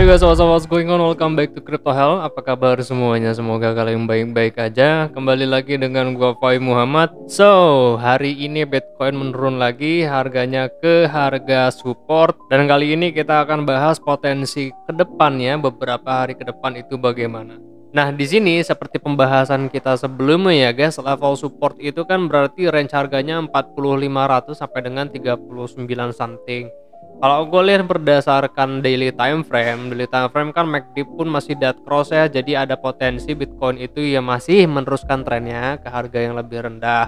Hey guys, what's going on? Welcome back to Crypto Hell. Apa kabar semuanya? Semoga kalian baik-baik aja. Kembali lagi dengan gua Fai Muhammad. So, hari ini Bitcoin menurun lagi, harganya ke harga support. Dan kali ini kita akan bahas potensi ke depannya, beberapa hari ke depan itu bagaimana. Nah, di sini seperti pembahasan kita sebelumnya ya guys, level support itu kan berarti range harganya 4500 sampai dengan 39 something. Kalau gue lihat berdasarkan daily time frame kan MACD pun masih dead cross ya, jadi ada potensi Bitcoin itu ya masih meneruskan trennya ke harga yang lebih rendah.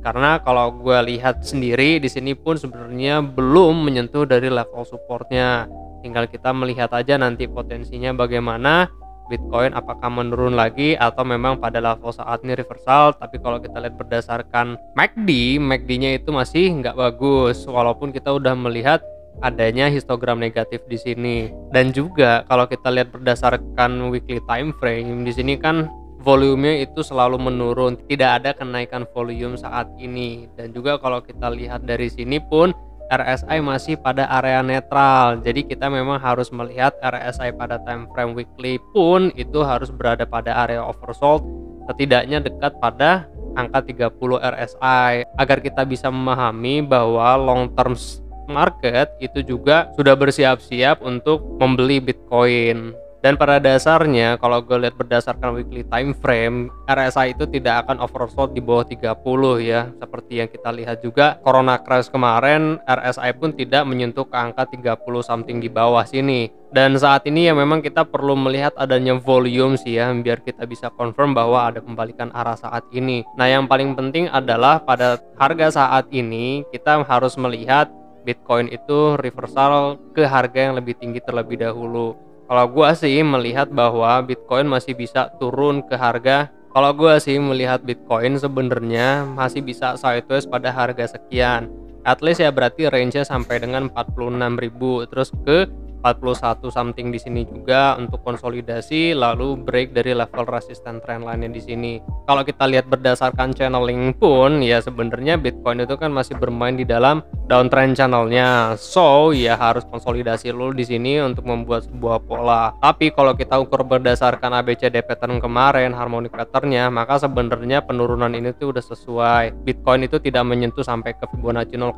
Karena kalau gue lihat sendiri di sini pun sebenarnya belum menyentuh dari level supportnya. Tinggal kita melihat aja nanti potensinya bagaimana. Bitcoin apakah menurun lagi atau memang pada level saat ini reversal. Tapi kalau kita lihat berdasarkan MACD-nya itu masih nggak bagus, walaupun kita udah melihat adanya histogram negatif di sini. Dan juga kalau kita lihat berdasarkan weekly time frame di sini kan volumenya itu selalu menurun, tidak ada kenaikan volume saat ini. Dan juga kalau kita lihat dari sini pun RSI masih pada area netral. Jadi kita memang harus melihat RSI pada time frame weekly pun itu harus berada pada area oversold, setidaknya dekat pada angka 30 RSI agar kita bisa memahami bahwa long term market itu juga sudah bersiap-siap untuk membeli Bitcoin. Dan pada dasarnya kalau gue lihat berdasarkan weekly time frame, RSI itu tidak akan oversold di bawah 30 ya. Seperti yang kita lihat juga Corona crash kemarin, RSI pun tidak menyentuh ke angka 30 something di bawah sini. Dan saat ini ya memang kita perlu melihat adanya volume sih ya, biar kita bisa confirm bahwa ada pembalikan arah saat ini. Nah, yang paling penting adalah pada harga saat ini kita harus melihat Bitcoin itu reversal ke harga yang lebih tinggi terlebih dahulu. Kalau gua sih melihat bahwa Bitcoin masih bisa turun ke harga. Kalau gua sih melihat Bitcoin sebenarnya masih bisa sideways pada harga sekian. At least ya berarti range-nya sampai dengan 46.000 terus ke 41 something di sini juga untuk konsolidasi lalu break dari level resisten trendline di sini. Kalau kita lihat berdasarkan channeling pun ya sebenarnya Bitcoin itu kan masih bermain di dalam downtrend channelnya. So ya harus konsolidasi dulu di sini untuk membuat sebuah pola. Tapi kalau kita ukur berdasarkan ABCD pattern kemarin, harmonic patternnya, maka sebenarnya penurunan ini tuh udah sesuai. Bitcoin itu tidak menyentuh sampai ke Fibonacci 0,5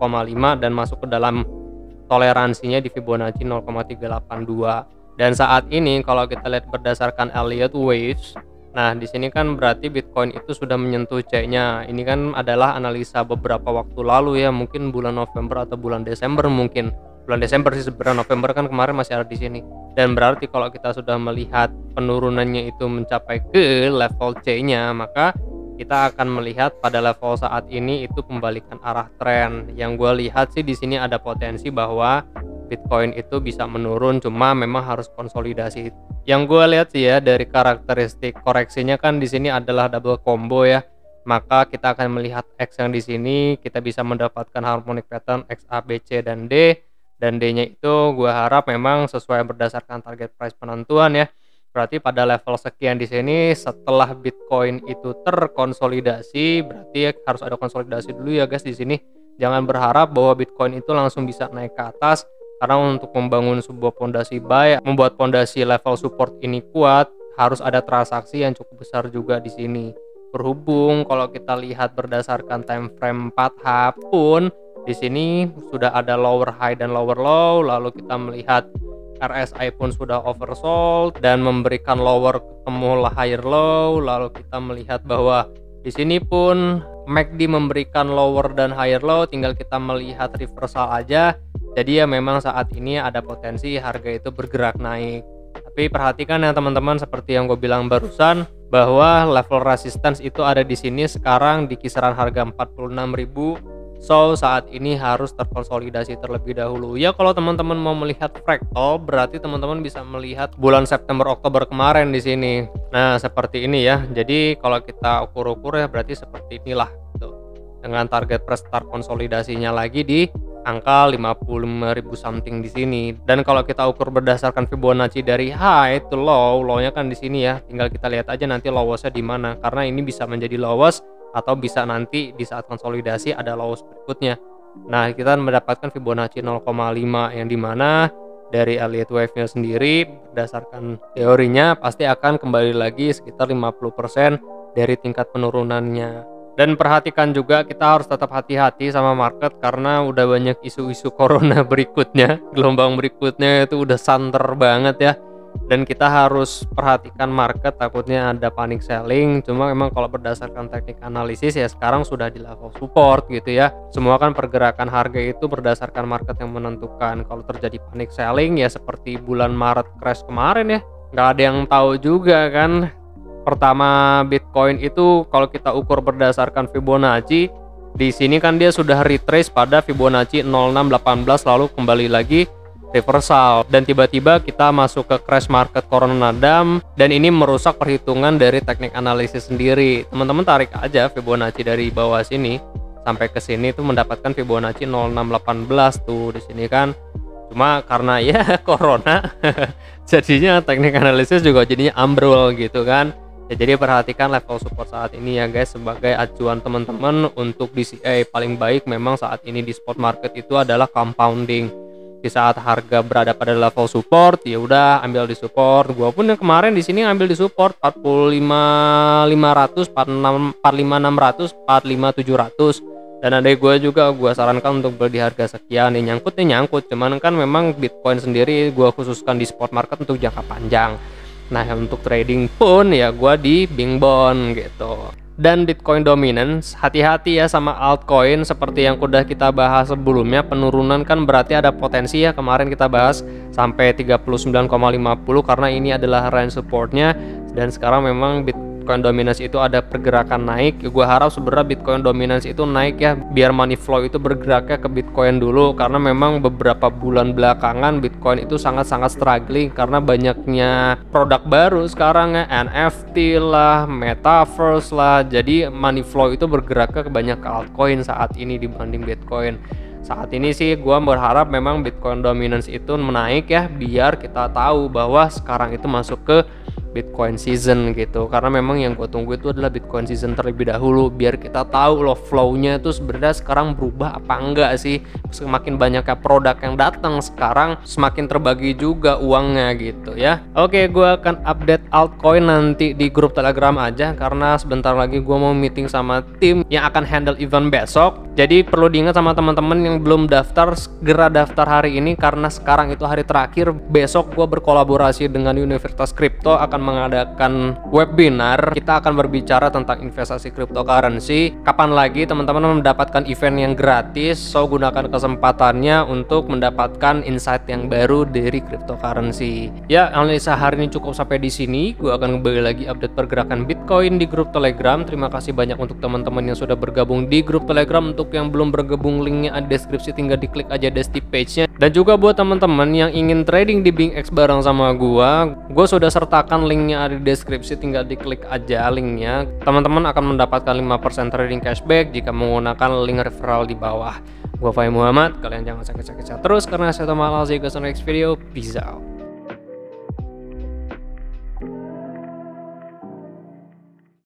dan masuk ke dalam toleransinya di Fibonacci 0,382. Dan saat ini kalau kita lihat berdasarkan Elliott Waves, nah di sini kan berarti Bitcoin itu sudah menyentuh C-nya. Ini kan adalah analisa beberapa waktu lalu ya, mungkin bulan November atau bulan Desember mungkin. Bulan Desember sih sebenarnya, November kan kemarin masih ada di sini. Dan berarti kalau kita sudah melihat penurunannya itu mencapai ke level C-nya, maka kita akan melihat pada level saat ini itu pembalikan arah tren. Yang gue lihat sih di sini ada potensi bahwa Bitcoin itu bisa menurun, cuma memang harus konsolidasi. Yang gue lihat sih ya dari karakteristik koreksinya kan di sini adalah double combo ya. Maka kita akan melihat X yang di sini kita bisa mendapatkan harmonic pattern X, A, B, C dan D. Dan D-nya itu gue harap memang sesuai berdasarkan target price penentuan ya. Berarti pada level sekian di sini setelah Bitcoin itu terkonsolidasi, berarti harus ada konsolidasi dulu ya guys di sini. Jangan berharap bahwa Bitcoin itu langsung bisa naik ke atas, karena untuk membangun sebuah pondasi buy, membuat pondasi level support ini kuat, harus ada transaksi yang cukup besar juga di sini. Berhubung kalau kita lihat berdasarkan time frame 4H pun di sini sudah ada lower high dan lower low, lalu kita melihat RSI pun sudah oversold dan memberikan lower ketemu higher low. Lalu kita melihat bahwa di sini pun MACD memberikan lower dan higher low, tinggal kita melihat reversal aja. Jadi ya memang saat ini ada potensi harga itu bergerak naik. Tapi perhatikan ya teman-teman, seperti yang gue bilang barusan, bahwa level resistance itu ada di sini sekarang di kisaran harga 46.000. So saat ini harus terkonsolidasi terlebih dahulu. Ya kalau teman-teman mau melihat fractal, berarti teman-teman bisa melihat bulan September Oktober kemarin di sini. Nah seperti ini ya. Jadi kalau kita ukur-ukur ya berarti seperti inilah gitu. Dengan target start konsolidasinya lagi di angka 55.000 something di sini. Dan kalau kita ukur berdasarkan Fibonacci dari high to low, low-nya kan di sini ya. Tinggal kita lihat aja nanti lowest-nya di mana, karena ini bisa menjadi lowest atau bisa nanti di saat konsolidasi ada lows berikutnya. Nah, kita mendapatkan Fibonacci 0,5 yang dimana dari elliott wave-nya sendiri berdasarkan teorinya pasti akan kembali lagi sekitar 50% dari tingkat penurunannya. Dan perhatikan juga kita harus tetap hati-hati sama market karena udah banyak isu-isu corona berikutnya, gelombang berikutnya itu udah santer banget ya. Dan kita harus perhatikan market, takutnya ada panic selling. Cuma memang kalau berdasarkan teknik analisis ya sekarang sudah di level support gitu ya. Semua kan pergerakan harga itu berdasarkan market yang menentukan. Kalau terjadi panic selling ya seperti bulan Maret crash kemarin ya, nggak ada yang tahu juga kan. Pertama Bitcoin itu kalau kita ukur berdasarkan Fibonacci, di sini kan dia sudah retrace pada Fibonacci 0618 lalu kembali lagi reversal, dan tiba-tiba kita masuk ke crash market corona dam, dan ini merusak perhitungan dari teknik analisis sendiri. Teman-teman tarik aja Fibonacci dari bawah sini sampai ke sini tuh mendapatkan Fibonacci 0618 tuh di sini kan. Cuma karena ya corona jadinya teknik analisis juga jadinya ambrol gitu kan. Ya, jadi perhatikan level support saat ini ya guys sebagai acuan teman-teman untuk DCA. Paling baik memang saat ini di spot market itu adalah compounding. Di saat harga berada pada level support ya udah ambil di support. Gua pun yang kemarin di sini ambil di support 45.500, 45.600, 45.700. Dan ada gue juga gua sarankan untuk beli di harga sekian. Nih nyangkut, cuman kan memang Bitcoin sendiri gua khususkan di spot market untuk jangka panjang. Nah untuk trading pun ya gua di Bing Bond gitu. Dan Bitcoin dominance, hati-hati ya sama altcoin seperti yang udah kita bahas sebelumnya. Penurunan kan berarti ada potensi ya, kemarin kita bahas sampai 39,50 karena ini adalah range supportnya. Dan sekarang memang Bitcoin dominance itu ada pergerakan naik. Gue harap sebenarnya Bitcoin dominance itu naik ya, biar money flow itu bergeraknya ke Bitcoin dulu, karena memang beberapa bulan belakangan Bitcoin itu sangat-sangat struggling karena banyaknya produk baru sekarang ya, NFT lah, metaverse lah. Jadi money flow itu bergerak ke banyak altcoin saat ini dibanding Bitcoin. Saat ini sih gue berharap memang Bitcoin dominance itu menaik ya, biar kita tahu bahwa sekarang itu masuk ke Bitcoin season gitu. Karena memang yang gue tunggu itu adalah Bitcoin season terlebih dahulu, biar kita tahu loh flow-nya itu sebenarnya sekarang berubah apa enggak sih. Semakin banyaknya produk yang datang sekarang, semakin terbagi juga uangnya gitu ya. Oke, gue akan update altcoin nanti di grup Telegram aja, karena sebentar lagi gue mau meeting sama tim yang akan handle event besok. Jadi perlu diingat sama teman-teman yang belum daftar, segera daftar hari ini karena sekarang itu hari terakhir. Besok gue berkolaborasi dengan Universitas Kripto akan mengadakan webinar. Kita akan berbicara tentang investasi cryptocurrency. Kapan lagi teman-teman mendapatkan event yang gratis? So gunakan kesempatannya untuk mendapatkan insight yang baru dari cryptocurrency. Ya, analisa hari ini cukup sampai di sini. Gue akan kembali lagi update pergerakan Bitcoin di grup Telegram. Terima kasih banyak untuk teman-teman yang sudah bergabung di grup Telegram. Untuk yang belum bergabung, linknya ada di deskripsi, tinggal diklik aja di page-nya. Dan juga buat teman-teman yang ingin trading di BingX bareng sama gue sudah sertakan linknya ada di deskripsi, tinggal diklik aja linknya. Teman-teman akan mendapatkan 5% trading cashback jika menggunakan link referral di bawah. Gue Fahim Muhammad, kalian jangan sakit-sakit terus karena saya malah. See you guys on next video, peace out.